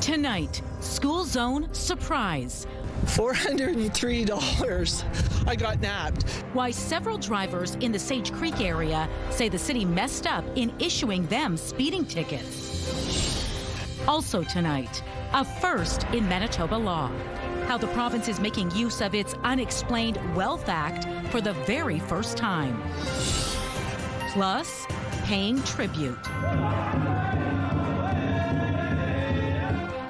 Tonight, school zone surprise. $403. I got nabbed. Why several drivers in the Sage Creek area say the city messed up in issuing them speeding tickets. Also tonight, a first in Manitoba law. How the province is making use of its Unexplained Wealth Act for the very first time. Plus, paying tribute.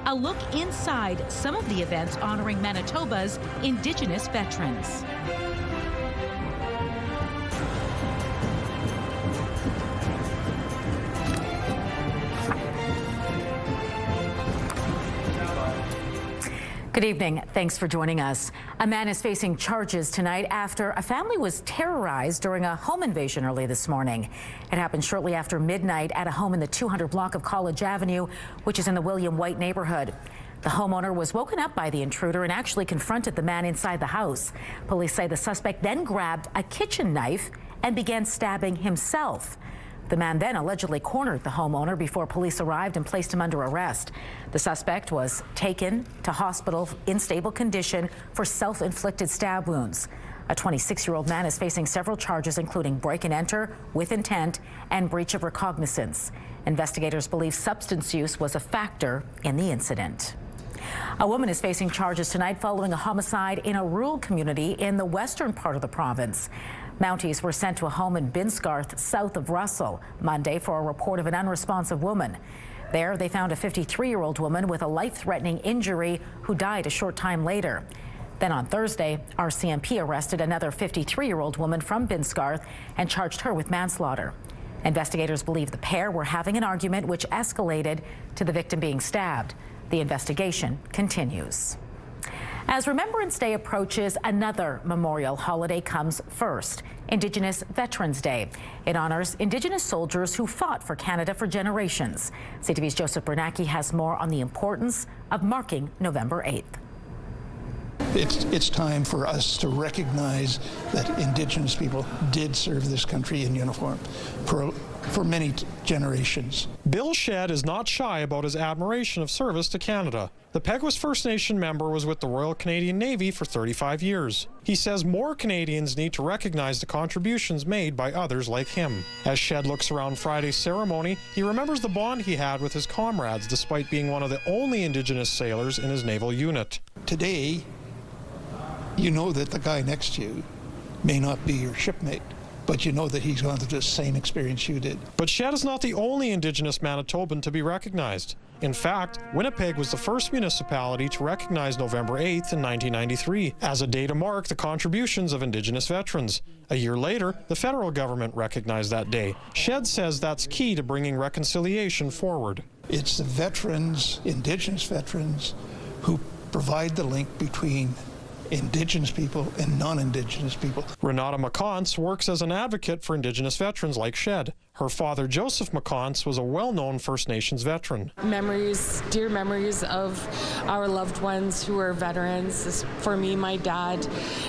A look inside some of the events honoring Manitoba's Indigenous veterans. Good evening. Thanks for joining us. A man is facing charges tonight after a family was terrorized during a home invasion early this morning. It happened shortly after midnight at a home in the 200 block of College Avenue, which is in the William White neighborhood. The homeowner was woken up by the intruder and actually confronted the man inside the house. Police say the suspect then grabbed a kitchen knife and began stabbing himself. The man then allegedly cornered the homeowner before police arrived and placed him under arrest. The suspect was taken to hospital in stable condition for self-inflicted stab wounds. A 26-year-old man is facing several charges, including break and enter with intent and breach of recognizance. Investigators believe substance use was a factor in the incident. A woman is facing charges tonight following a homicide in a rural community in the western part of the province. Mounties were sent to a home in Binsgarth, south of Russell, Monday for a report of an unresponsive woman. There, they found a 53-year-old woman with a life-threatening injury who died a short time later. Then on Thursday, RCMP arrested another 53-year-old woman from Binsgarth and charged her with manslaughter. Investigators believe the pair were having an argument which escalated to the victim being stabbed. The investigation continues. As Remembrance Day approaches, another memorial holiday comes first, Indigenous Veterans Day. It honors Indigenous soldiers who fought for Canada for generations. CTV's Joseph Bernacki has more on the importance of marking November 8th. It's time for us to recognize that Indigenous people did serve this country in uniform for many generations. Bill Shedd is not shy about his admiration of service to Canada. The Peguis First Nation member was with the Royal Canadian Navy for 35 years. He says more Canadians need to recognize the contributions made by others like him. As Shedd looks around Friday's ceremony, he remembers the bond he had with his comrades despite being one of the only Indigenous sailors in his naval unit. Today, you know that the guy next to you may not be your shipmate, but you know that he's gone through the same experience you did. But Shedd is not the only Indigenous Manitoban to be recognized. In fact, Winnipeg was the first municipality to recognize November 8th in 1993 as a day to mark the contributions of Indigenous veterans. A year later, the federal government recognized that day. Shedd says that's key to bringing reconciliation forward. It's the veterans, Indigenous veterans, who provide the link between Indigenous people and non-Indigenous people. Renata McConce works as an advocate for Indigenous veterans like Shedd. Her father, Joseph McConce, was a well-known First Nations veteran. Memories, dear memories of our loved ones who are veterans. For me, my dad,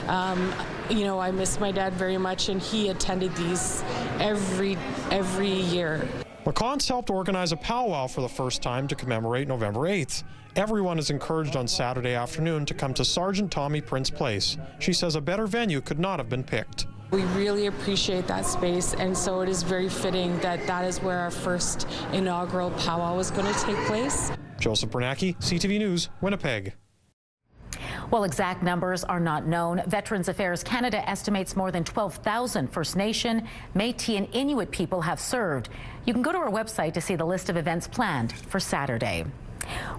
I miss my dad very much, and he attended these every year. McConce helped organize a powwow for the first time to commemorate November 8th. Everyone is encouraged on Saturday afternoon to come to Sergeant Tommy Prince Place. She says a better venue could not have been picked. We really appreciate that space, and so it is very fitting that that is where our first inaugural powwow is going to take place. Joseph Bernacki, CTV News, Winnipeg. While exact numbers are not known, Veterans Affairs Canada estimates more than 12,000 First Nation, Métis and Inuit people have served. You can go to our website to see the list of events planned for Saturday.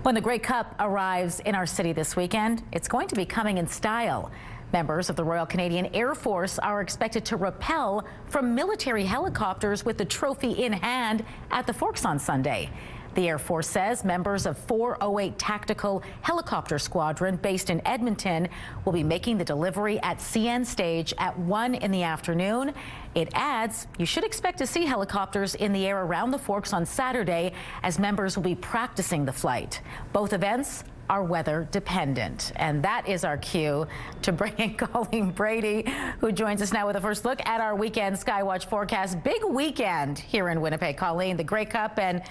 When the Grey Cup arrives in our city this weekend, it's going to be coming in style. Members of the Royal Canadian Air Force are expected to rappel from military helicopters with the trophy in hand at the Forks on Sunday. The Air Force says members of 408 Tactical Helicopter Squadron based in Edmonton will be making the delivery at CN Stage at 1 in the afternoon. It adds, you should expect to see helicopters in the air around the Forks on Saturday as members will be practicing the flight. Both events are weather dependent. And that is our cue to bring in Colleen Brady, who joins us now with a first look at our weekend Skywatch forecast. Big weekend here in Winnipeg. Colleen, the Grey Cup and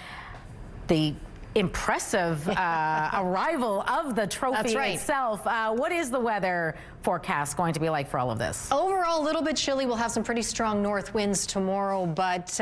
the impressive arrival of the trophy itself. What is the weather forecast going to be like for all of this? Overall, a little bit chilly. We'll have some pretty strong north winds tomorrow, but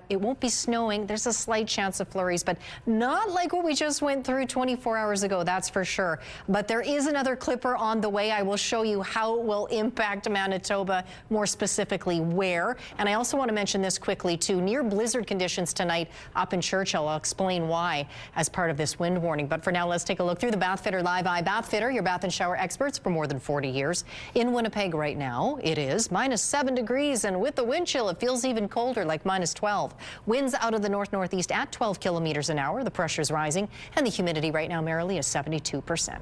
it won't be snowing. There's a slight chance of flurries, but not like what we just went through 24 hours ago, that's for sure. But there is another clipper on the way. I will show you how it will impact Manitoba, more specifically where. And I also want to mention this quickly too. Near blizzard conditions tonight up in Churchill. I'll explain why as part of this wind warning. But for now, let's take a look through the Bath Fitter Live Eye. Bath Fitter, your bath and shower experts for more than 40 years. In Winnipeg right now, it is -7 degrees, and with the wind chill, it feels even colder, like -12. Winds out of the north-northeast at 12 kilometers an hour. The pressure's rising, and the humidity right now, merrily, is 72%.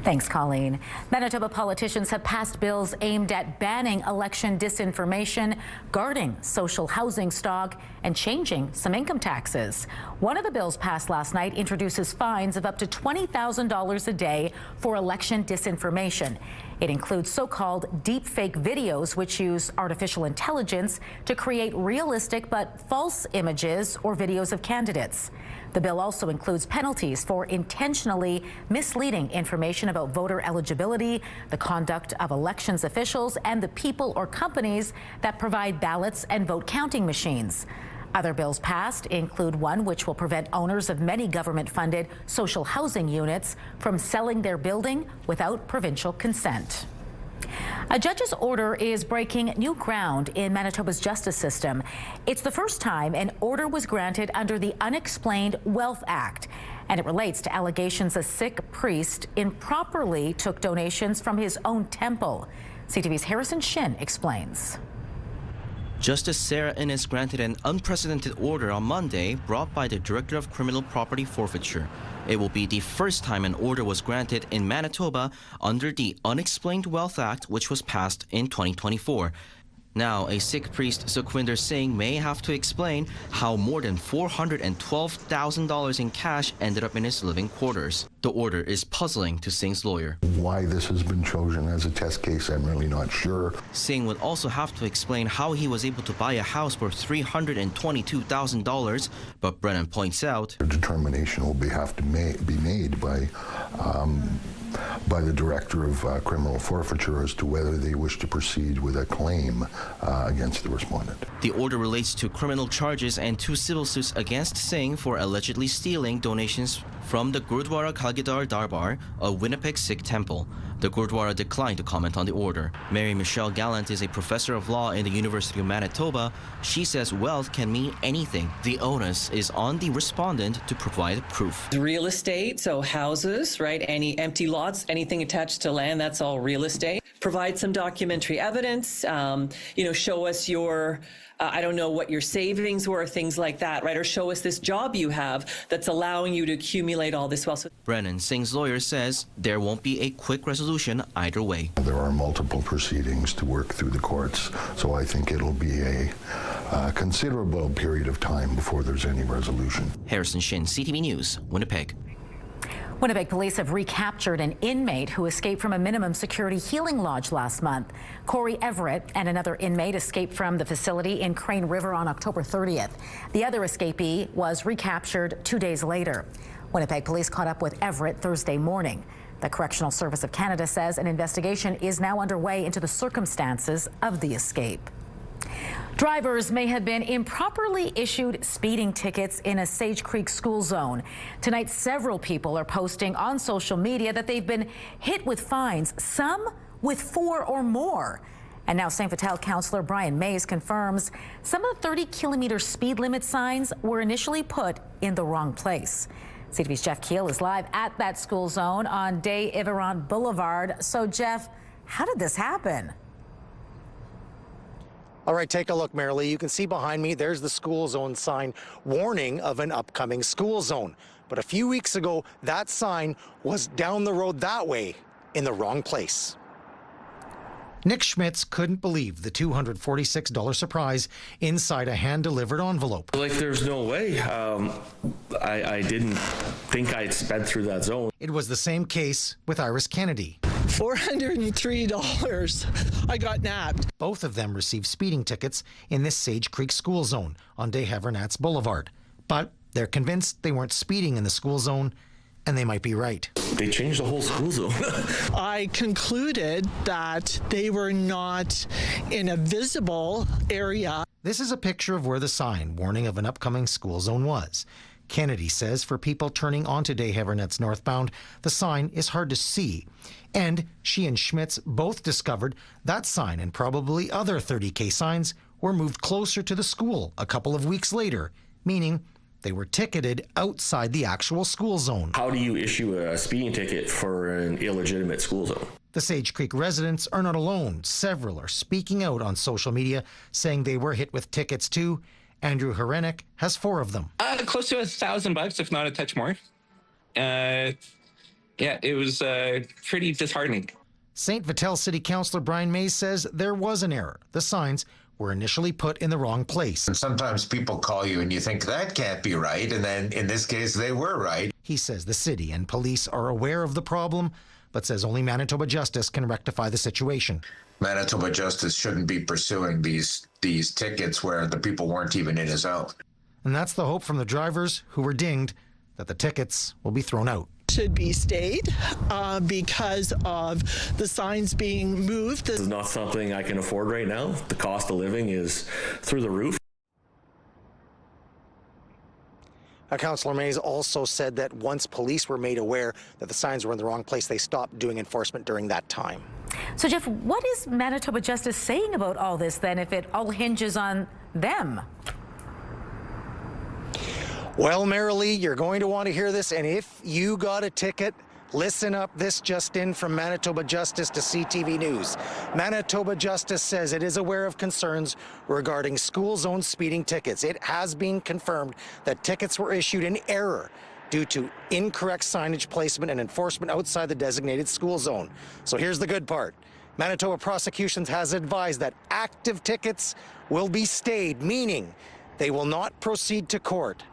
Thanks, Colleen. Manitoba politicians have passed bills aimed at banning election disinformation, guarding social housing stock, and changing some income taxes. One of the bills passed last night introduces fines of up to $20,000 a day for election disinformation. It includes so-called deepfake videos, which use artificial intelligence to create realistic but false images or videos of candidates. The bill also includes penalties for intentionally misleading information about voter eligibility, the conduct of elections officials, and the people or companies that provide ballots and vote counting machines. Other bills passed include one which will prevent owners of many government-funded social housing units from selling their building without provincial consent. A judge's order is breaking new ground in Manitoba's justice system. It's the first time an order was granted under the Unexplained Wealth Act, and it relates to allegations a Sikh priest improperly took donations from his own temple. CTV's Harrison Shin explains. Justice Sarah Innes granted an unprecedented order on Monday brought by the Director of Criminal Property Forfeiture. It will be the first time an order was granted in Manitoba under the Unexplained Wealth Act, which was passed in 2024. Now, a Sikh priest, Sukhwinder Singh, may have to explain how more than $412,000 in cash ended up in his living quarters. The order is puzzling to Singh's lawyer. Why this has been chosen as a test case, I'm really not sure. Singh would also have to explain how he was able to buy a house for $322,000, but Brennan points out A determination will have to be made by the Director of Criminal Forfeiture as to whether they wish to proceed with a claim against the respondent. The order relates to criminal charges and 2 civil suits against Singh for allegedly stealing donations from the Gurdwara Kalgidar Darbar, a Winnipeg Sikh temple. The Gurdwara declined to comment on the order. Mary Michelle Gallant is a professor of law in the University of Manitoba. She says wealth can mean anything. The onus is on the respondent to provide proof. Real estate, so houses, right? Any empty lots, anything attached to land, that's all real estate. Provide some documentary evidence, show us your I don't know what your savings were, things like that, right? Or show us this job you have that's allowing you to accumulate all this wealth. Brennan, Singh's lawyer, says there won't be a quick resolution either way. There are multiple proceedings to work through the courts, so I think it'll be a considerable period of time before there's any resolution. Harrison Shin, CTV News, Winnipeg. Winnipeg police have recaptured an inmate who escaped from a minimum security healing lodge last month. Corey Everett and another inmate escaped from the facility in Crane River on October 30th. The other escapee was recaptured 2 days later. Winnipeg police caught up with Everett Thursday morning. The Correctional Service of Canada says an investigation is now underway into the circumstances of the escape. Drivers may have been improperly issued speeding tickets in a Sage Creek school zone. Tonight, several people are posting on social media that they've been hit with fines, some with 4 or more. And now St. Vital Councillor Brian Mays confirms some of the 30-kilometer speed limit signs were initially put in the wrong place. CTV's Jeff Keel is live at that school zone on Des Iveron Boulevard. So, Jeff, how did this happen? All right, take a look, Marilee. You can see behind me, there's the school zone sign warning of an upcoming school zone. But a few weeks ago, that sign was down the road that way in the wrong place. Nick Schmitz couldn't believe the $246 surprise inside a hand-delivered envelope. Like, there's no way. I didn't think I'd sped through that zone. It was the same case with Iris Kennedy. $403. I got nabbed. Both of them received speeding tickets in this Sage Creek school zone on Des Havernats Boulevard. But They're convinced they weren't speeding in the school zone, and they might be right. They changed the whole school zone. I concluded that they were not in a visible area. This is a picture of where the sign warning of an upcoming school zone was. Kennedy says for people turning onto De Havernets northbound, the sign is hard to see. And she and Schmitz both discovered that sign and probably other 30K signs were moved closer to the school a couple of weeks later, meaning they were ticketed outside the actual school zone. How do you issue a speeding ticket for an illegitimate school zone? The Sage Creek residents are not alone. Several are speaking out on social media, saying they were hit with tickets too. Andrew Herenek has 4 of them. Close to $1,000, if not a touch more. Yeah, it was pretty disheartening. St. Vital City Councillor Brian Mays says there was an error. The signs were initially put in the wrong place. And sometimes people call you and you think that can't be right, and then in this case they were right. He says the city and police are aware of the problem, but says only Manitoba Justice can rectify the situation. Manitoba Justice shouldn't be pursuing these tickets where the people weren't even in a zone. And that's the hope from the drivers who were dinged, that the tickets will be thrown out. Should be stayed because of the signs being moved. This is not something I can afford right now. The cost of living is through the roof. Councillor Mays also said that once police were made aware that the signs were in the wrong place, they stopped doing enforcement during that time. So, Jeff, what is Manitoba Justice saying about all this then, if it all hinges on them? Well, Marilee, you're going to want to hear this, and if you got a ticket, listen up. This just in from Manitoba Justice to CTV News. Manitoba Justice says it is aware of concerns regarding school zone speeding tickets. It has been confirmed that tickets were issued in error due to incorrect signage placement and enforcement outside the designated school zone. So here's the good part. Manitoba Prosecutions has advised that active tickets will be stayed, meaning they will not proceed to court.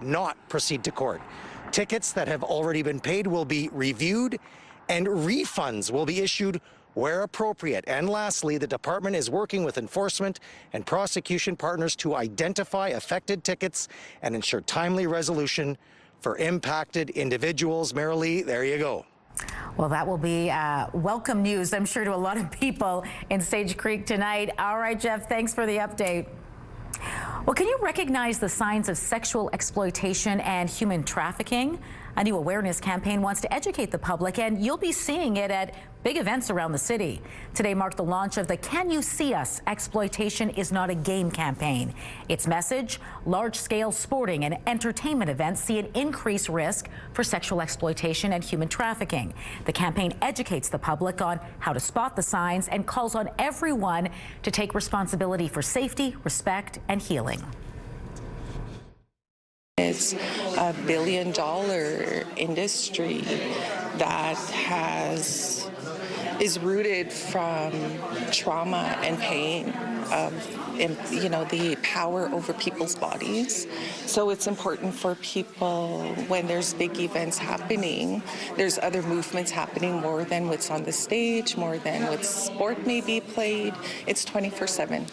Tickets that have already been paid will be reviewed and refunds will be issued where appropriate. And lastly, the department is working with enforcement and prosecution partners to identify affected tickets and ensure timely resolution for impacted individuals. Marilee, there you go. Well, that will be welcome news, I'm sure, to a lot of people in Sage Creek tonight. All right, Jeff, thanks for the update. Well, can you recognize the signs of sexual exploitation and human trafficking? A new awareness campaign wants to educate the public, and you'll be seeing it at big events around the city. Today marked the launch of the Can You See Us? Exploitation is Not a Game campaign. Its message, large-scale sporting and entertainment events see an increased risk for sexual exploitation and human trafficking. The campaign educates the public on how to spot the signs and calls on everyone to take responsibility for safety, respect, and healing. It's a $1 billion industry that is rooted from trauma and pain of, the power over people's bodies. So it's important for people when there's big events happening, there's other movements happening more than what's on the stage, more than what sport may be played. It's 24/7.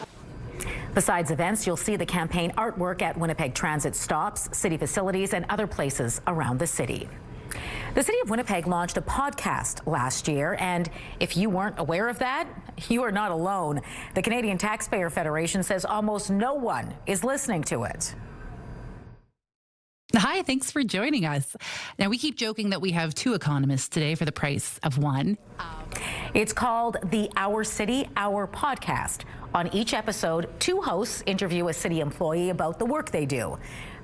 Besides events, you'll see the campaign artwork at Winnipeg Transit stops, city facilities, and other places around the city. The City of Winnipeg launched a podcast last year, and if you weren't aware of that, you are not alone. The Canadian Taxpayer Federation says almost no one is listening to it. Hi, thanks for joining us. Now, we keep joking that we have 2 economists today for the price of 1. It's called the Our City, Our Podcast. On each episode, 2 hosts interview a city employee about the work they do.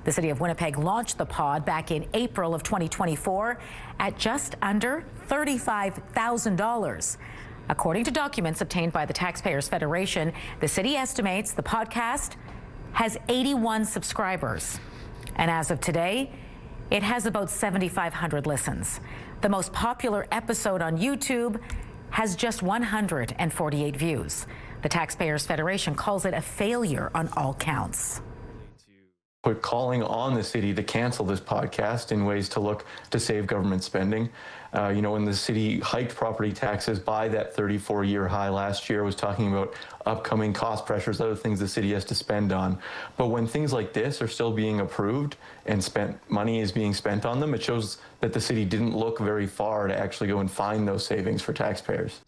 The City of Winnipeg launched the pod back in April of 2024 at just under $35,000. According to documents obtained by the Taxpayers Federation, the city estimates the podcast has 81 subscribers. And as of today, it has about 7,500 listens. The most popular episode on YouTube has just 148 views. The Taxpayers Federation calls it a failure on all counts. We're calling on the city to cancel this podcast in ways to look to save government spending. When the city hiked property taxes by that 34-year high last year, was talking about upcoming cost pressures, other things the city has to spend on. But when things like this are still being approved and money is being spent on them, it shows that the city didn't look very far to actually go and find those savings for taxpayers.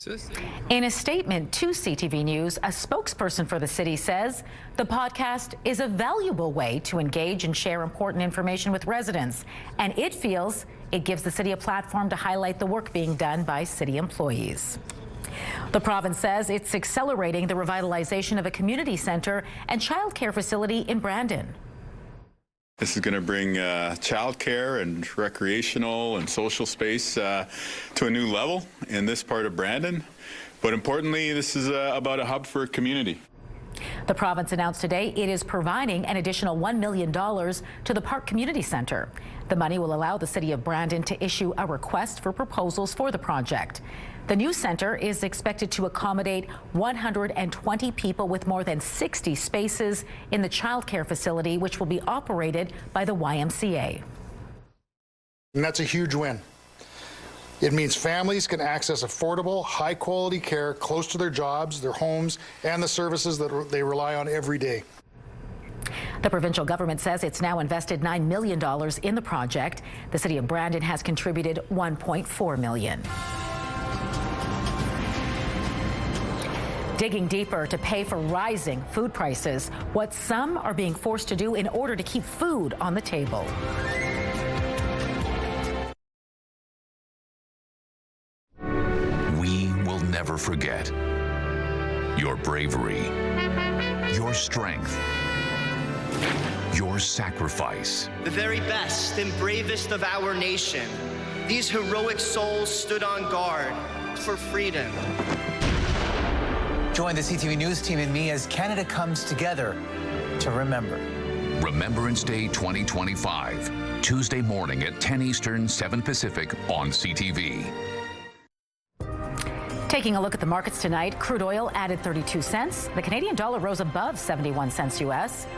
In a statement to CTV News, a spokesperson for the city says the podcast is a valuable way to engage and share important information with residents, and it feels it gives the city a platform to highlight the work being done by city employees. The province says it's accelerating the revitalization of a community center and childcare facility in Brandon. This is going to bring childcare and recreational and social space to a new level in this part of Brandon. But importantly, this is about a hub for a community. The province announced today it is providing an additional $1 million to the Park Community Center. The money will allow the city of Brandon to issue a request for proposals for the project. The new center is expected to accommodate 120 people with more than 60 spaces in the childcare facility, which will be operated by the YMCA. And that's a huge win. It means families can access affordable, high-quality care close to their jobs, their homes, and the services that they rely on every day. The provincial government says it's now invested $9 million in the project. The city of Brandon has contributed $1.4 million. Digging deeper to pay for rising food prices, what some are being forced to do in order to keep food on the table. We will never forget your bravery, your strength, your sacrifice. The very best and bravest of our nation, these heroic souls stood on guard for freedom. Join the CTV News team and me as Canada comes together to remember. Remembrance Day 2025, Tuesday morning at 10 Eastern, 7 Pacific on CTV. Taking a look at the markets tonight, crude oil added 32 cents. The Canadian dollar rose above 71 cents U.S.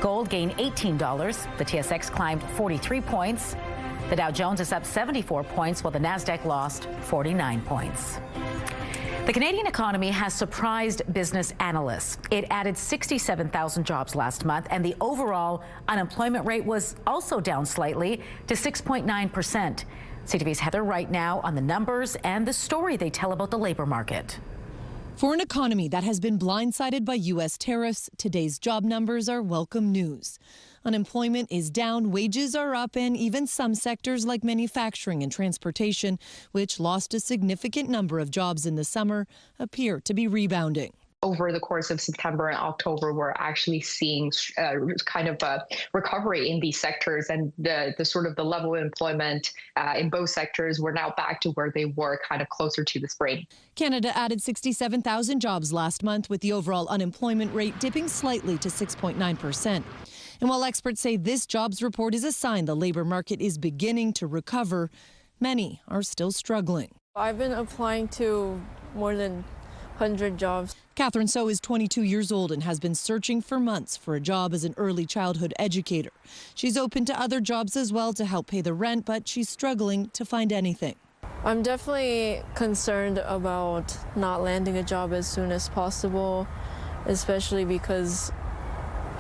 Gold gained $18. The TSX climbed 43 points. The Dow Jones is up 74 points, while the Nasdaq lost 49 points. The Canadian economy has surprised business analysts. It added 67,000 jobs last month, and the overall unemployment rate was also down slightly to 6.9%. CTV's Heather Wright now on the numbers and the story they tell about the labor market. For an economy that has been blindsided by U.S. tariffs, today's job numbers are welcome news. Unemployment is down, wages are up, and even some sectors like manufacturing and transportation, which lost a significant number of jobs in the summer, appear to be rebounding. Over the course of September and October, we're actually seeing kind of a recovery in these sectors, and the sort of the level of employment in both sectors, we're now back to where they were kind of closer to the spring. Canada added 67,000 jobs last month, with the overall unemployment rate dipping slightly to 6.9%. And while experts say this jobs report is a sign the labor market is beginning to recover, many are still struggling. I've been applying to more than 100 jobs. Catherine So is 22 years old and has been searching for months for a job as an early childhood educator. She's open to other jobs as well to help pay the rent, but she's struggling to find anything. I'm definitely concerned about not landing a job as soon as possible, especially because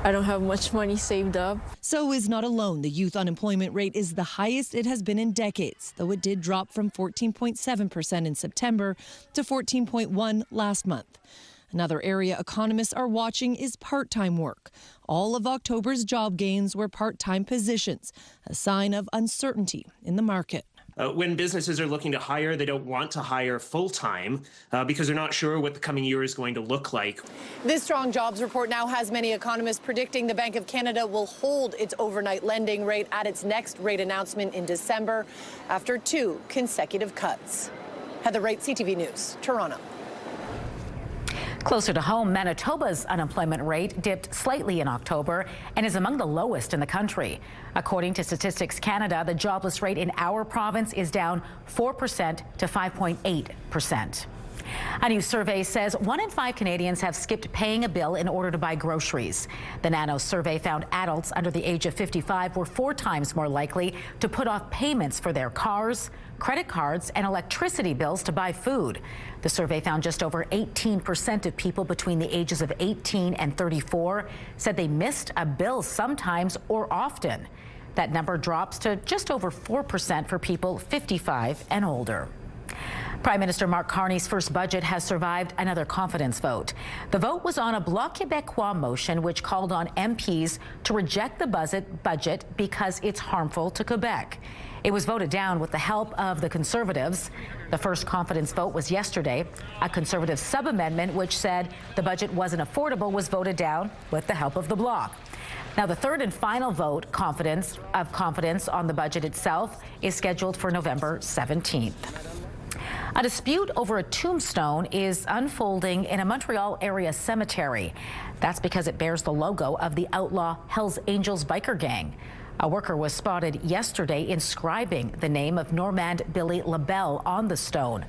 I don't have much money saved up. So is not alone. The youth unemployment rate is the highest it has been in decades, though it did drop from 14.7% in September to 14.1% last month. Another area economists are watching is part-time work. All of October's job gains were part-time positions, a sign of uncertainty in the market. When businesses are looking to hire, they don't want to hire full-time because they're not sure what the coming year is going to look like. This strong jobs report now has many economists predicting the Bank of Canada will hold its overnight lending rate at its next rate announcement in December after 2 consecutive cuts. Heather Wright, CTV News, Toronto. Closer to home, Manitoba's unemployment rate dipped slightly in October and is among the lowest in the country. According to Statistics Canada, the jobless rate in our province is down 4% to 5.8%. A new survey says 1 in 5 Canadians have skipped paying a bill in order to buy groceries. The Nano survey found adults under the age of 55 were 4 times more likely to put off payments for their cars, credit cards, and electricity bills to buy food. The survey found just over 18% of people between the ages of 18 and 34 said they missed a bill sometimes or often. That number drops to just over 4% for people 55 and older. Prime Minister Mark Carney's first budget has survived another confidence vote. The vote was on a Bloc Québécois motion which called on MPs to reject the budget because it's harmful to Quebec. It was voted down with the help of the Conservatives. The first confidence vote was yesterday. A Conservative sub-amendment which said the budget wasn't affordable was voted down with the help of the Bloc. Now, the third and final vote of confidence on the budget itself is scheduled for November 17th. A dispute over a tombstone is unfolding in a Montreal area cemetery. That's because it bears the logo of the outlaw Hells Angels biker gang. A worker was spotted yesterday inscribing the name of Normand Billy LaBelle on the stone.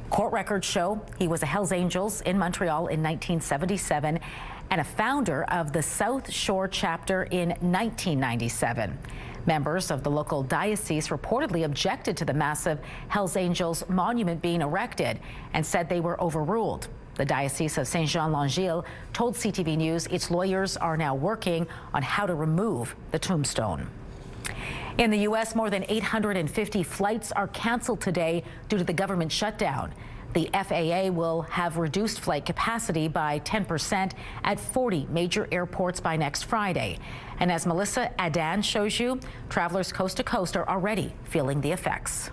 Court records show he was a Hells Angels in Montreal in 1977 and a founder of the South Shore chapter in 1997. Members of the local diocese reportedly objected to the massive Hells Angels monument being erected and said they were overruled. The Diocese of Saint-Jean-Langille told CTV News its lawyers are now working on how to remove the tombstone. In the U.S., more than 850 flights are canceled today due to the government shutdown. The FAA will have reduced flight capacity by 10% at 40 major airports by next Friday. And as Melissa Adan shows you, travelers coast to coast are already feeling the effects.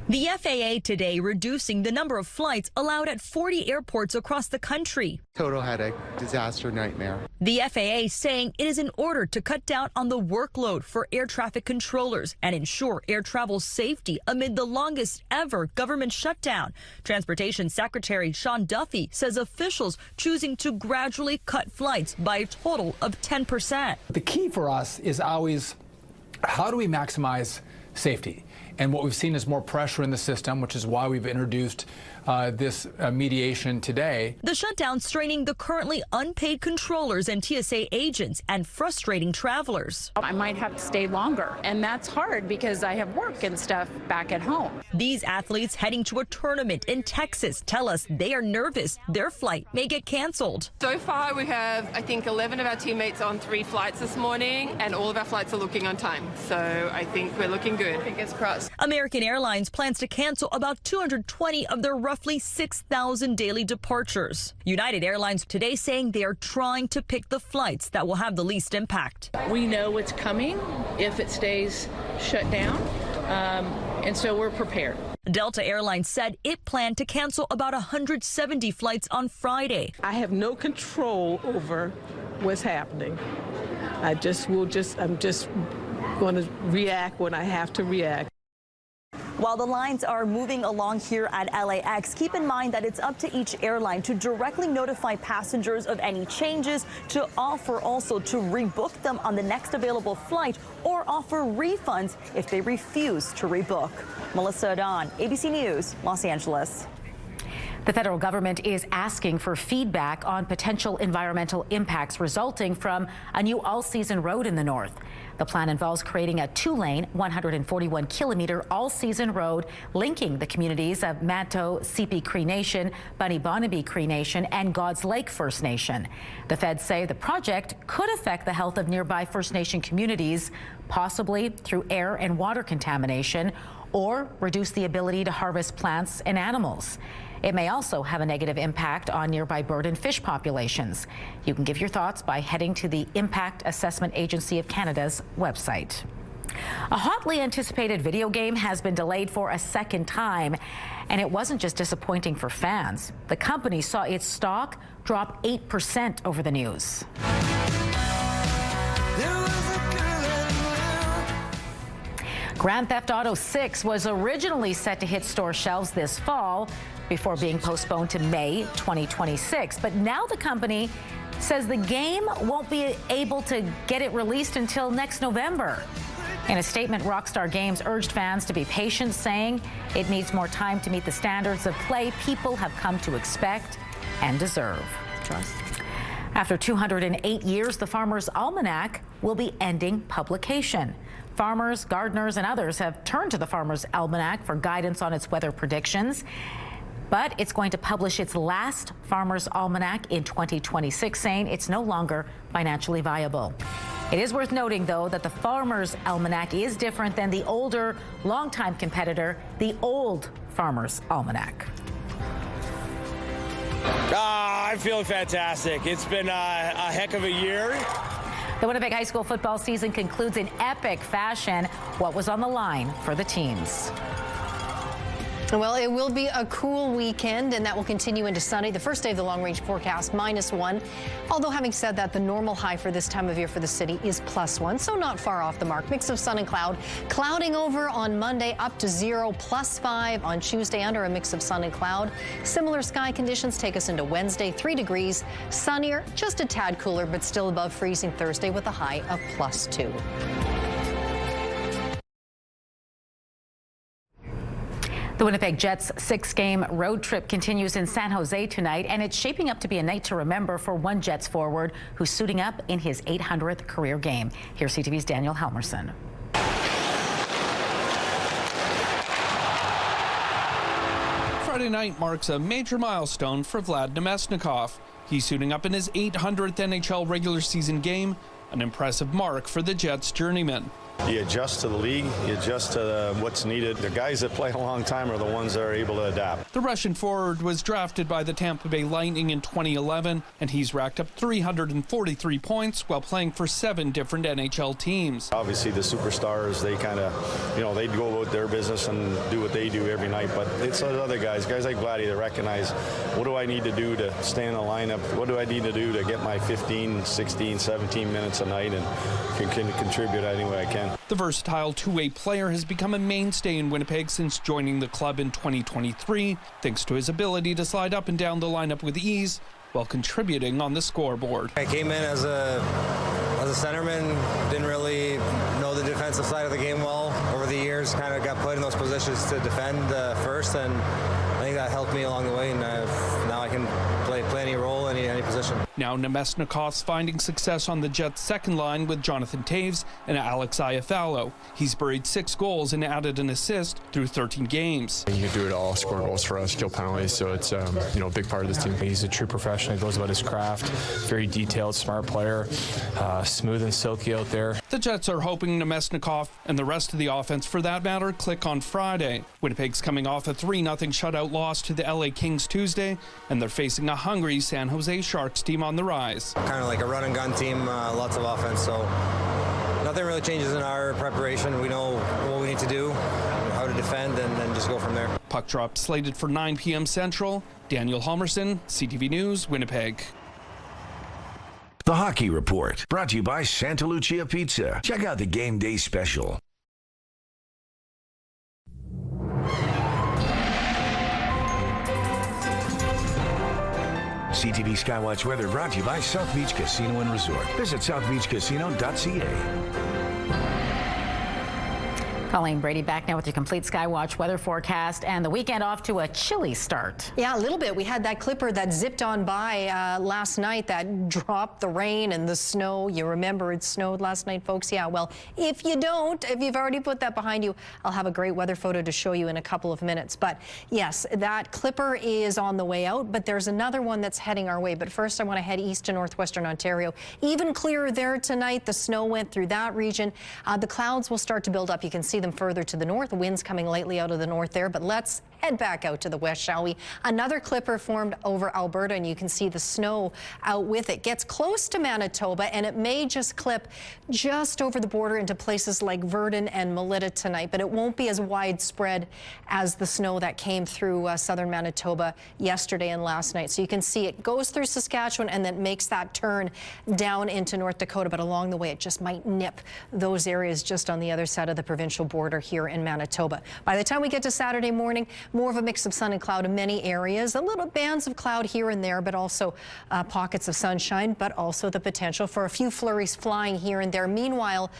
The FAA today reducing the number of flights allowed at 40 airports across the country. Total had a disaster nightmare. The FAA saying it is in order to cut down on the workload for air traffic controllers and ensure air travel safety amid the longest ever government shutdown. Transportation Secretary Sean Duffy says officials choosing to gradually cut flights by a total of 10%. The key for us is always how do we maximize safety? And what we've seen is more pressure in the system, which is why we've introduced this mediation today. The shutdown straining the currently unpaid controllers and TSA agents and frustrating travelers. I might have to stay longer, and that's hard because I have work and stuff back at home. These athletes heading to a tournament in Texas tell us they are nervous their flight may get canceled. So far, we have, I think, 11 of our teammates on 3 flights this morning, and all of our flights are looking on time. So I think we're looking good. Fingers crossed. American Airlines plans to cancel about 220 of their roughly 6,000 daily departures. United Airlines today saying they are trying to pick the flights that will have the least impact. We know what's coming if it stays shut down, and so we're prepared. Delta Airlines said it planned to cancel about 170 flights on Friday. I have no control over what's happening. I'm just going to react when I have to react. While the lines are moving along here at LAX, keep in mind that it's up to each airline to directly notify passengers of any changes, to offer also to rebook them on the next available flight, or offer refunds if they refuse to rebook. Melissa Adan, ABC News, Los Angeles. The federal government is asking for feedback on potential environmental impacts resulting from a new all-season road in the north. The plan involves creating a 2-lane, 141-kilometer all-season road linking the communities of Manto Sipi Cree Nation, Bunny Bonabee Cree Nation, and God's Lake First Nation. The feds say the project could affect the health of nearby First Nation communities, possibly through air and water contamination, or reduce the ability to harvest plants and animals. It may also have a negative impact on nearby bird and fish populations. You can give your thoughts by heading to the Impact Assessment Agency of Canada's website. A hotly anticipated video game has been delayed for a second time, and it wasn't just disappointing for fans. The company saw its stock drop 8% over the news. Grand Theft Auto 6 was originally set to hit store shelves this fall before being postponed to May 2026. But now the company says the game won't be able to get it released until next November. In a statement, Rockstar Games urged fans to be patient, saying it needs more time to meet the standards of play people have come to expect and deserve. After 208 years, the Farmer's Almanac will be ending publication. Farmers, gardeners, and others have turned to the Farmer's Almanac for guidance on its weather predictions. But it's going to publish its last Farmer's Almanac in 2026, saying it's no longer financially viable. It is worth noting, though, that the Farmer's Almanac is different than the older, longtime competitor, the Old Farmer's Almanac. I'm feeling fantastic. It's been a heck of a year. The Winnipeg High School football season concludes in epic fashion. What was on the line for the teams? Well, it will be a cool weekend, and that will continue into Sunday. The first day of the long-range forecast, -1. Although, having said that, the normal high for this time of year for the city is +1, so not far off the mark. Mix of sun and cloud. Clouding over on Monday up to 0, +5 on Tuesday under a mix of sun and cloud. Similar sky conditions take us into Wednesday, 3 degrees. Sunnier, just a tad cooler, but still above freezing Thursday with a high of +2. The Winnipeg Jets' 6-game road trip continues in San Jose tonight, and it's shaping up to be a night to remember for one Jets forward who's suiting up in his 800th career game. Here's CTV's Daniel Helmerson. Friday night marks a major milestone for Vlad Nemesnikov. He's suiting up in his 800th NHL regular season game, an impressive mark for the Jets journeyman. You adjust to the league, you adjust to what's needed. The guys that play a long time are the ones that are able to adapt. The Russian forward was drafted by the Tampa Bay Lightning in 2011, and he's racked up 343 points while playing for 7 different NHL teams. Obviously, the superstars, they kind of, they go about their business and do what they do every night, but it's those other guys like Vladdy, that recognize, what do I need to do to stay in the lineup? What do I need to do to get my 15, 16, 17 minutes a night and can contribute any way I can? The versatile two-way player has become a mainstay in Winnipeg since joining the club in 2023, thanks to his ability to slide up and down the lineup with ease while contributing on the scoreboard. I came in as a centerman, didn't really know the defensive side of the game well over the years, kind of got put in those positions to defend first, and I think that helped me along the way, and now I can play any role, any position. Now Nemesnikov's finding success on the Jets' second line with Jonathan Taves and Alex Iafallo. He's buried 6 goals and added an assist through 13 games. You can do it all, score goals for us, kill penalties, so it's a big part of this team. He's a true professional, he goes about his craft, very detailed, smart player, smooth and silky out there. The Jets are hoping Nemesnikov and the rest of the offense, for that matter, click on Friday. Winnipeg's coming off a 3-0 shutout loss to the LA Kings Tuesday, and they're facing a hungry San Jose Sharks team on the rise. Kind of like a run and gun team, lots of offense, so nothing really changes in our preparation. We know what we need to do, how to defend, and then just go from there. Puck drop slated for 9 p.m. Central. Daniel Helmerson, CTV News, Winnipeg. The Hockey Report, brought to you by Santa Lucia Pizza. Check out the game day special. CTV Skywatch weather brought to you by South Beach Casino and Resort. Visit southbeachcasino.ca. Colleen Brady back now with your complete Skywatch weather forecast, and the weekend off to a chilly start. Yeah, a little bit. We had that clipper that zipped on by last night that dropped the rain and the snow. You remember it snowed last night, folks? Yeah, well, if you don't, if you've already put that behind you, I'll have a great weather photo to show you in a couple of minutes. But yes, that clipper is on the way out, but there's another one that's heading our way. But first, I want to head east to northwestern Ontario. Even clearer there tonight. The snow went through that region. The clouds will start to build up. You can see them further to the north. Winds coming lately out of the north there, but let's head back out to the west, shall we? Another clipper formed over Alberta, and you can see the snow out with it. Gets close to Manitoba, and it may just clip just over the border into places like Virden and Melita tonight, but it won't be as widespread as the snow that came through southern Manitoba yesterday and last night. So you can see it goes through Saskatchewan and then makes that turn down into North Dakota, but along the way it just might nip those areas just on the other side of the provincial border here in Manitoba. By the time we get to Saturday morning, more of a mix of sun and cloud in many areas. A little bands of cloud here and there, but also pockets of sunshine, but also the potential for a few flurries flying here and there. Meanwhile,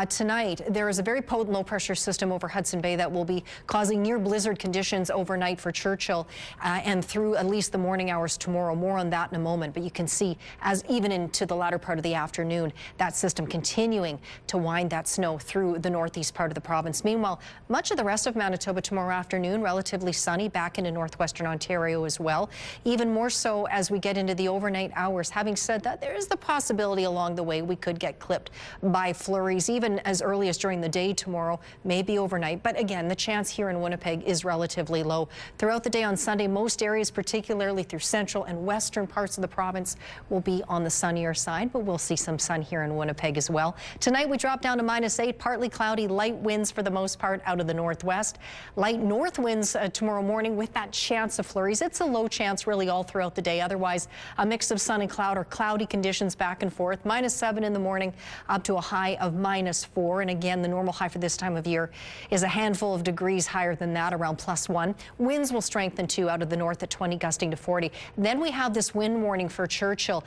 tonight, there is a very potent low-pressure system over Hudson Bay that will be causing near blizzard conditions overnight for Churchill and through at least the morning hours tomorrow. More on that in a moment, but you can see as even into the latter part of the afternoon, that system continuing to wind that snow through the northeast part of the province. Meanwhile, much of the rest of Manitoba tomorrow afternoon, relatively sunny back into northwestern Ontario as well. Even more so as we get into the overnight hours. Having said that, there is the possibility along the way we could get clipped by flurries even as early as during the day tomorrow, maybe overnight. But again, the chance here in Winnipeg is relatively low. Throughout the day on Sunday, most areas, particularly through central and western parts of the province, will be on the sunnier side, but we'll see some sun here in Winnipeg as well. Tonight we drop down to -8, partly cloudy, light winds for the most part out of the northwest. Light north winds tomorrow morning with that chance of flurries. It's a low chance really all throughout the day. Otherwise, a mix of sun and cloud or cloudy conditions back and forth. -7 in the morning up to a high of -4. And again, the normal high for this time of year is a handful of degrees higher than that, around +1. Winds will strengthen too out of the north at 20 gusting to 40. Then we have this wind warning for Churchill.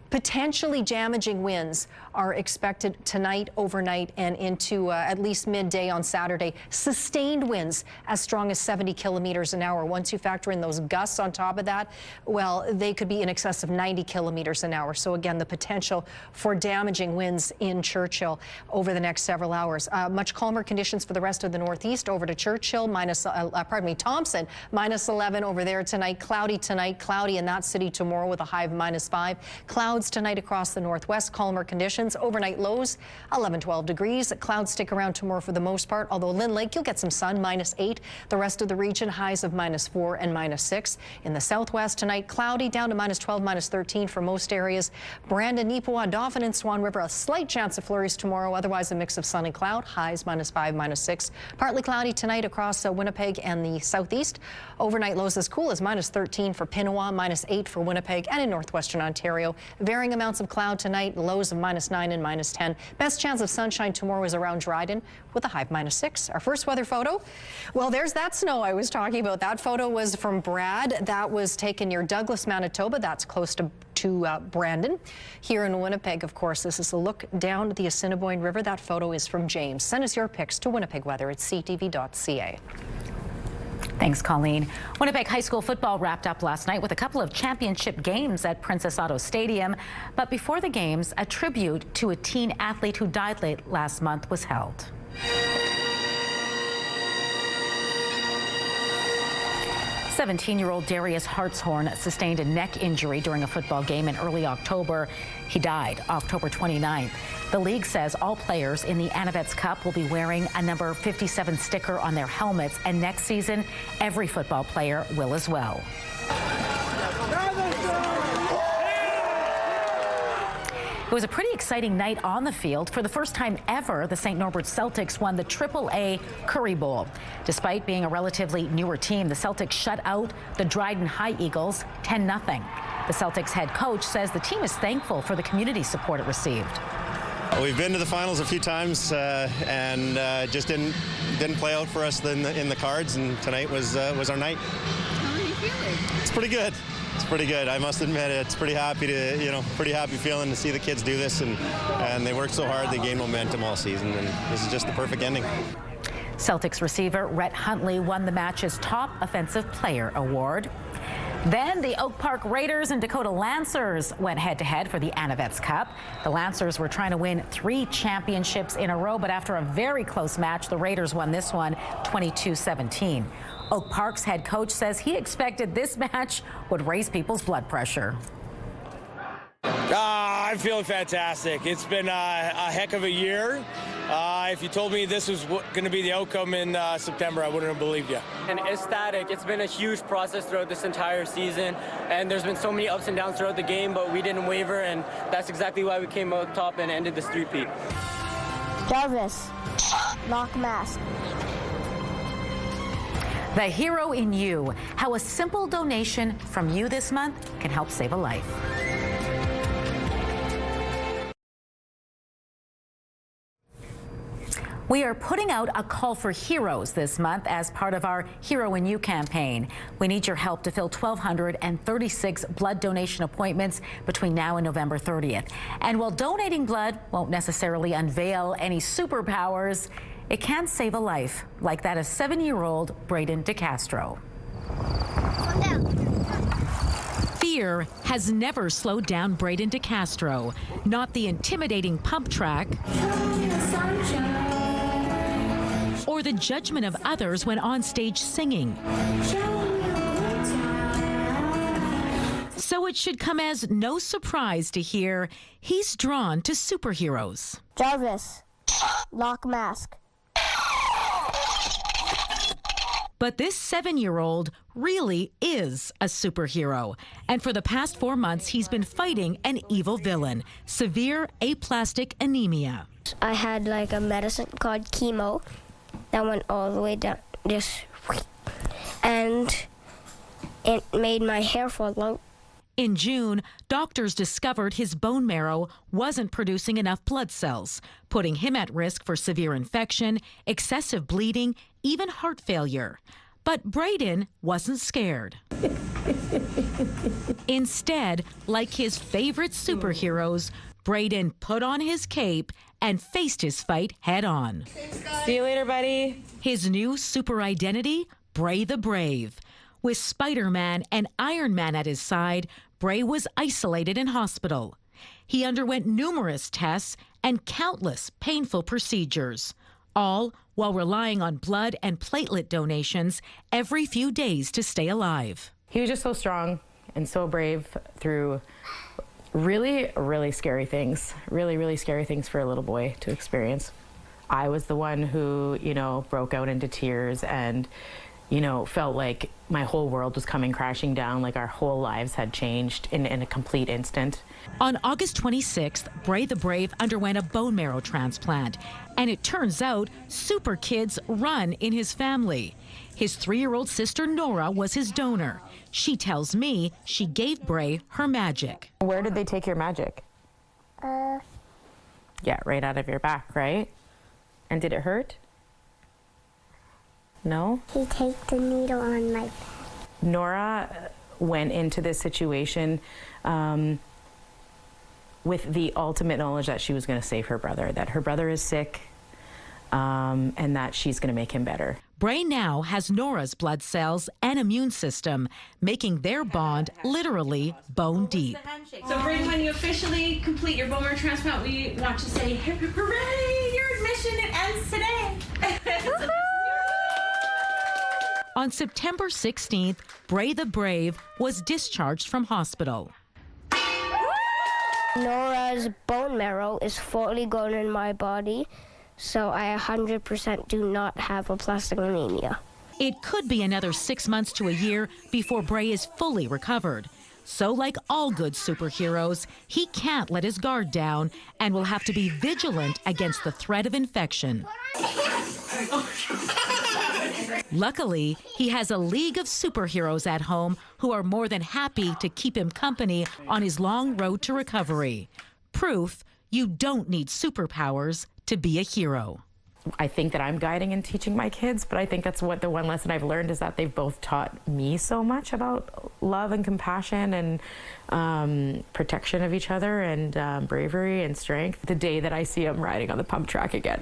Potentially damaging winds are expected tonight, overnight, and into at least midday on Saturday. Sustained winds as strong as 70 kilometers an hour. Once you factor in those gusts on top of that, well, they could be in excess of 90 kilometers an hour. So again, the potential for damaging winds in Churchill over the next several hours. Much calmer conditions for the rest of the northeast. Over to Churchill, Thompson, -11 over there tonight. Cloudy tonight, cloudy in that city tomorrow with a high of -5. Clouds tonight across the northwest, calmer conditions. Overnight lows 11-12 degrees. Clouds stick around tomorrow for the most part, although Lynn Lake, you'll get some sun, -8. The rest of the region, highs of -4 and -6. In the southwest tonight, cloudy down to -12, -13 for most areas. Brandon, Neepawa, Dauphin, and Swan River, a slight chance of flurries tomorrow. Otherwise, a mix of sun and cloud. Highs -5, -6. Partly cloudy tonight across Winnipeg and the southeast. Overnight lows as cool as -13 for Pinawa, -8 for Winnipeg and in northwestern Ontario. Varying amounts of cloud tonight, lows of -9 and -10. Best chance of sunshine tomorrow is around Dryden with a high of -6. Our first weather photo. Well, there's that snow I was talking about. That photo was from Brad. That was taken near Douglas, Manitoba. That's close to Brandon. Here in Winnipeg, of course, this is a look down the Assiniboine River. That photo is from James. Send us your pics to Winnipeg Weather at ctv.ca. Thanks, Colleen. Winnipeg High School football wrapped up last night with a couple of championship games at Princess Auto Stadium. But before the games, a tribute to a teen athlete who died late last month was held. 17-year-old Darius Hartshorn sustained a neck injury during a football game in early October. He died October 29th. The league says all players in the Anavets Cup will be wearing a number 57 sticker on their helmets, and next season, every football player will as well. It was a pretty exciting night on the field. For the first time ever, the St. Norbert Celtics won the AAA Currie Bowl. Despite being a relatively newer team, the Celtics shut out the Dryden High Eagles 10-0. The Celtics head coach says the team is thankful for the community support it received. We've been to the finals a few times and just didn't play out for us in the cards, and tonight was our night. How are you feeling? It's pretty good. It's pretty good. I must admit, it's pretty happy feeling to see the kids do this, and they worked so hard. They gained momentum all season, and this is just the perfect ending. Celtics receiver Rhett Huntley won the match's Top Offensive Player award. Then the Oak Park Raiders and Dakota Lancers went head-to-head for the Anavets Cup. The Lancers were trying to win 3 championships in a row, but after a very close match, the Raiders won this one 22-17. Oak Park's head coach says he expected this match would raise people's blood pressure. I'm feeling fantastic. It's been a heck of a year. If you told me this was going to be the outcome in September, I wouldn't have believed you. And ecstatic. It's been a huge process throughout this entire season, and there's been so many ups and downs throughout the game, but we didn't waver, and that's exactly why we came out top and ended this three-peat. Jarvis, knock mask. The hero in you. How a simple donation from you this month can help save a life. We are putting out a call for heroes this month as part of our Hero in You campaign. We need your help to fill 1,236 blood donation appointments between now and November 30th. And while donating blood won't necessarily unveil any superpowers, it can save a life, like that of 7-year-old Braden DeCastro. Fear has never slowed down Braden DeCastro, not the intimidating pump track or the judgment of others when on stage singing. So it should come as no surprise to hear he's drawn to superheroes. Jarvis, lock mask. But this 7-year-old really is a superhero. And for the past 4 months, he's been fighting an evil villain, severe aplastic anemia. I had like a medicine called chemo that went all the way down, and it made my hair fall out. In June, doctors discovered his bone marrow wasn't producing enough blood cells, putting him at risk for severe infection, excessive bleeding, even heart failure. But Braden wasn't scared. Instead, like his favorite superheroes, Braden put on his cape and faced his fight head on. See you later, buddy. His new super identity, Bray the Brave. With Spider-Man and Iron Man at his side, Bray was isolated in hospital. He underwent numerous tests and countless painful procedures, all while relying on blood and platelet donations every few days to stay alive. He was just so strong and so brave through really, really scary things. Really, really scary things for a little boy to experience. I was the one who, broke out into tears and felt like my whole world was coming crashing down, like our whole lives had changed in a complete instant. On August 26th, Bray the Brave underwent a bone marrow transplant, and it turns out super kids run in his family. His 3-year-old sister Nora was his donor. She tells me she gave Bray her magic. Where did they take your magic? Yeah, right out of your back, right? And did it hurt? No? He takes the needle on my... Nora went into this situation with the ultimate knowledge that she was going to save her brother, that her brother is sick, and that she's going to make him better. Bray now has Nora's blood cells and immune system, making their bond literally bone deep. So, Bray, when you officially complete your bone marrow transplant, we want to say, hooray, your admission, it ends today. On September 16th, Bray the Brave was discharged from hospital. Nora's bone marrow is fully grown in my body, so I 100% do not have aplastic anemia. It could be another 6 months to a year before Bray is fully recovered. So like all good superheroes, he can't let his guard down and will have to be vigilant against the threat of infection. Luckily, he has a league of superheroes at home who are more than happy to keep him company on his long road to recovery. Proof you don't need superpowers to be a hero. I think that I'm guiding and teaching my kids, but I think that's what the one lesson I've learned is that they've both taught me so much about love and compassion and protection of each other and bravery and strength. The day that I see them riding on the pump track again,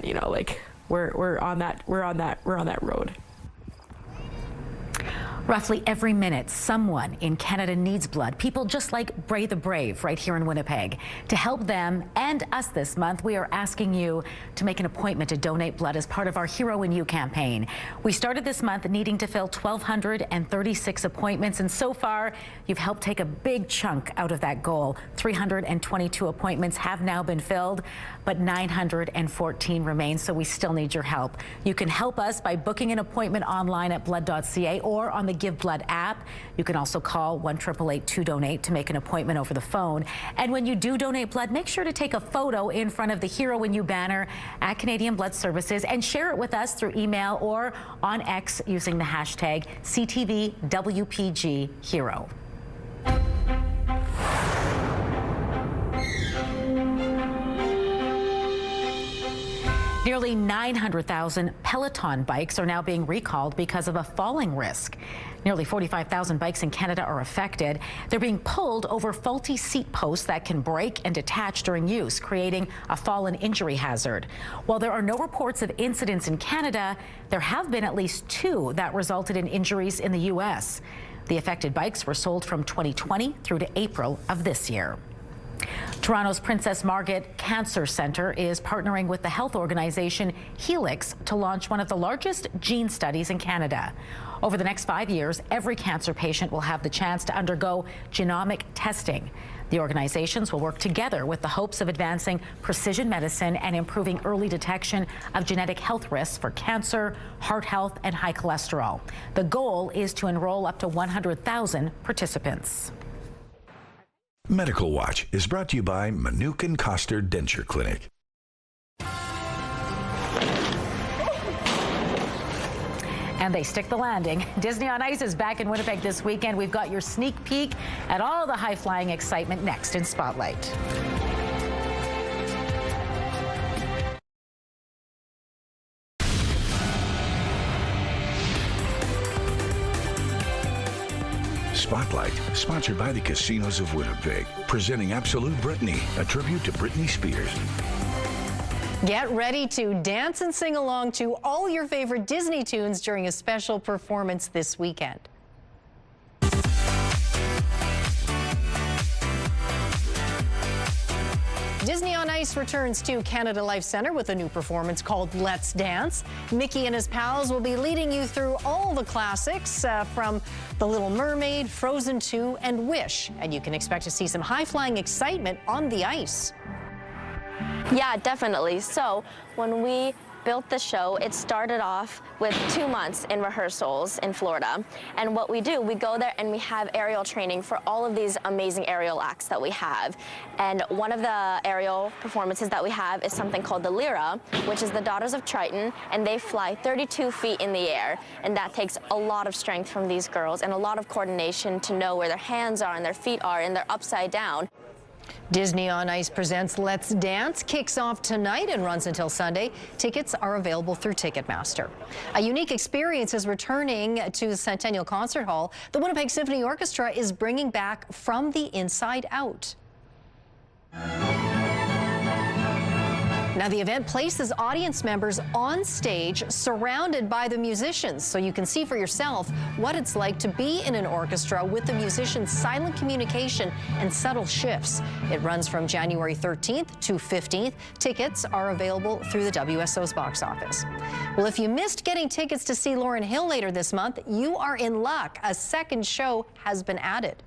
we're on that road. Roughly every minute, someone in Canada needs blood. People just like Bray the Brave right here in Winnipeg. To help them and us this month, we are asking you to make an appointment to donate blood as part of our Hero in You campaign. We started this month needing to fill 1,236 appointments, and so far, you've helped take a big chunk out of that goal. 322 appointments have now been filled, but 914 remain, so we still need your help. You can help us by booking an appointment online at blood.ca or on the Give Blood app. You can also call 1-888-2DONATE to make an appointment over the phone. And when you do donate blood, make sure to take a photo in front of the Hero in You banner at Canadian Blood Services and share it with us through email or on X using the hashtag CTVWPGHero. Nearly 900,000 Peloton bikes are now being recalled because of a falling risk. Nearly 45,000 bikes in Canada are affected. They're being pulled over faulty seat posts that can break and detach during use, creating a fall and injury hazard. While there are no reports of incidents in Canada, there have been at least 2 that resulted in injuries in the U.S. The affected bikes were sold from 2020 through to April of this year. Toronto's Princess Margaret Cancer Centre is partnering with the health organization Helix to launch one of the largest gene studies in Canada. Over the next 5 years, every cancer patient will have the chance to undergo genomic testing. The organizations will work together with the hopes of advancing precision medicine and improving early detection of genetic health risks for cancer, heart health, and high cholesterol. The goal is to enroll up to 100,000 participants. Medical Watch is brought to you by Manukin Koster Denture Clinic. And they stick the landing. Disney on Ice is back in Winnipeg this weekend. We've got your sneak peek at all the high-flying excitement next in Spotlight. Spotlight, sponsored by the Casinos of Winnipeg, presenting Absolute Britney, a tribute to Britney Spears. Get ready to dance and sing along to all your favorite Disney tunes during a special performance this weekend. Disney on Ice returns to Canada Life Centre with a new performance called Let's Dance. Mickey and his pals will be leading you through all the classics from The Little Mermaid, Frozen 2, and Wish. And you can expect to see some high-flying excitement on the ice. Yeah, definitely. So when we built the show, it started off with 2 months in rehearsals in Florida. And what we do, we go there and we have aerial training for all of these amazing aerial acts that we have. And one of the aerial performances that we have is something called the Lyra, which is the Daughters of Triton, and they fly 32 feet in the air. And that takes a lot of strength from these girls and a lot of coordination to know where their hands are and their feet are and they're upside down. Disney on Ice presents Let's Dance kicks off tonight and runs until Sunday. Tickets are available through Ticketmaster. A unique experience is returning to the Centennial Concert Hall. The Winnipeg Symphony Orchestra is bringing back From the Inside Out. Now, the event places audience members on stage surrounded by the musicians, so you can see for yourself what it's like to be in an orchestra with the musicians' silent communication and subtle shifts. It runs from January 13th to 15th. Tickets are available through the WSO's box office. Well, if you missed getting tickets to see Lauryn Hill later this month, you are in luck. A second show has been added.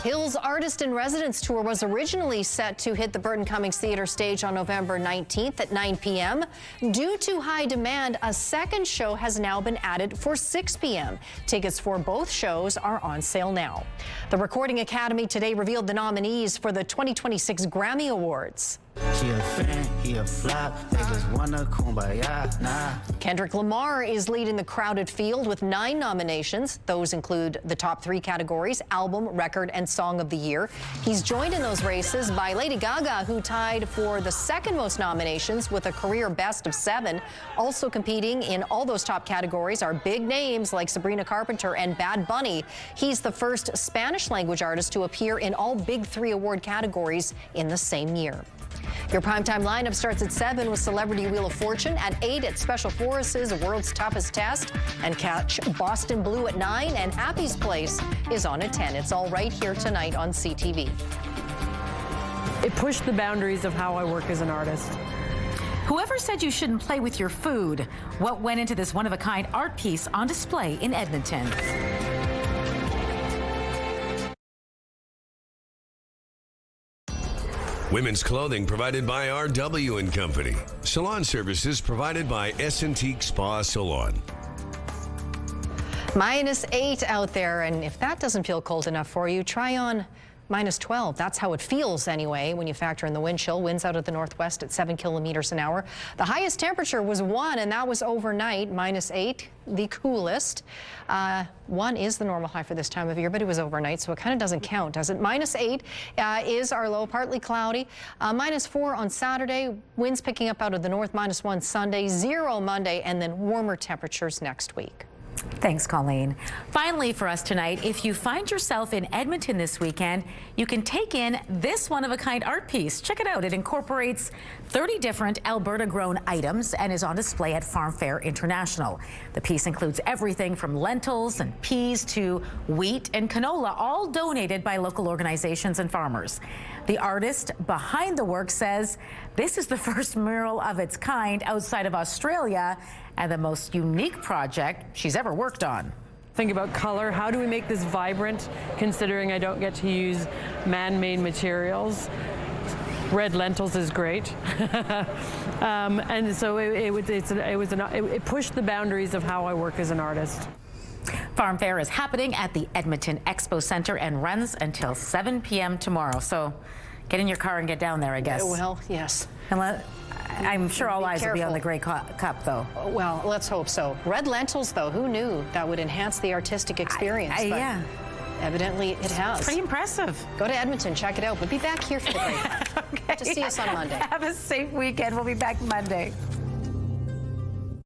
Hill's Artist in Residence Tour was originally set to hit the Burton Cummings Theatre stage on November 19th at 9 p.m. Due to high demand, a second show has now been added for 6 p.m. Tickets for both shows are on sale now. The Recording Academy today revealed the nominees for the 2026 Grammy Awards. He a fan, he a flop, they just wanna kumbaya, nah. Kendrick Lamar is leading the crowded field with 9 nominations. Those include the top 3 categories: album, record, and song of the year. He's joined in those races by Lady Gaga, who tied for the second most nominations with a career best of 7. Also competing in all those top categories are big names like Sabrina Carpenter and Bad Bunny. He's the first Spanish language artist to appear in all Big 3 award categories in the same year. Your primetime lineup starts at 7 with Celebrity Wheel of Fortune. At 8, it's Special Forces, The World's Toughest Test. And catch Boston Blue at 9, and Happy's Place is on at 10. It's all right here tonight on CTV. It pushed the boundaries of how I work as an artist. Whoever said you shouldn't play with your food? What went into this one-of-a-kind art piece on display in Edmonton? Women's clothing provided by RW & Company. Salon services provided by S&T Spa Salon. -8 out there, and if that doesn't feel cold enough for you, try on -12. That's how it feels anyway when you factor in the wind chill. Winds out of the northwest at 7 kilometers an hour. The highest temperature was 1, and that was overnight, -8, the coolest. 1 is the normal high for this time of year, but it was overnight, so it kind of doesn't count, does it? -8 is our low, partly cloudy. -4 on Saturday, winds picking up out of the north, -1 Sunday, 0 Monday, and then warmer temperatures next week. Thanks, Colleen. Finally for us tonight, if you find yourself in Edmonton this weekend, you can take in this one-of-a-kind art piece. Check it out. It incorporates 30 different Alberta-grown items and is on display at Farm Fair International. The piece includes everything from lentils and peas to wheat and canola, all donated by local organizations and farmers. The artist behind the work says this is the first mural of its kind outside of Australia and the most unique project she's ever worked on. Think about color. How do we make this vibrant, considering I don't get to use man-made materials? Red lentils is great. And so it pushed the boundaries of how I work as an artist. Farm Fair is happening at the Edmonton Expo Center and runs until 7 p.m. tomorrow. So get in your car and get down there, I guess. Well, yes. I'm sure all eyes will be on the Grey Cup, though. Well, let's hope so. Red lentils, though, who knew that would enhance the artistic experience? Yeah. Evidently, it has. It's pretty impressive. Go to Edmonton, check it out. We'll be back here for the Grey Cup. Okay. To see us on Monday. Have a safe weekend. We'll be back Monday.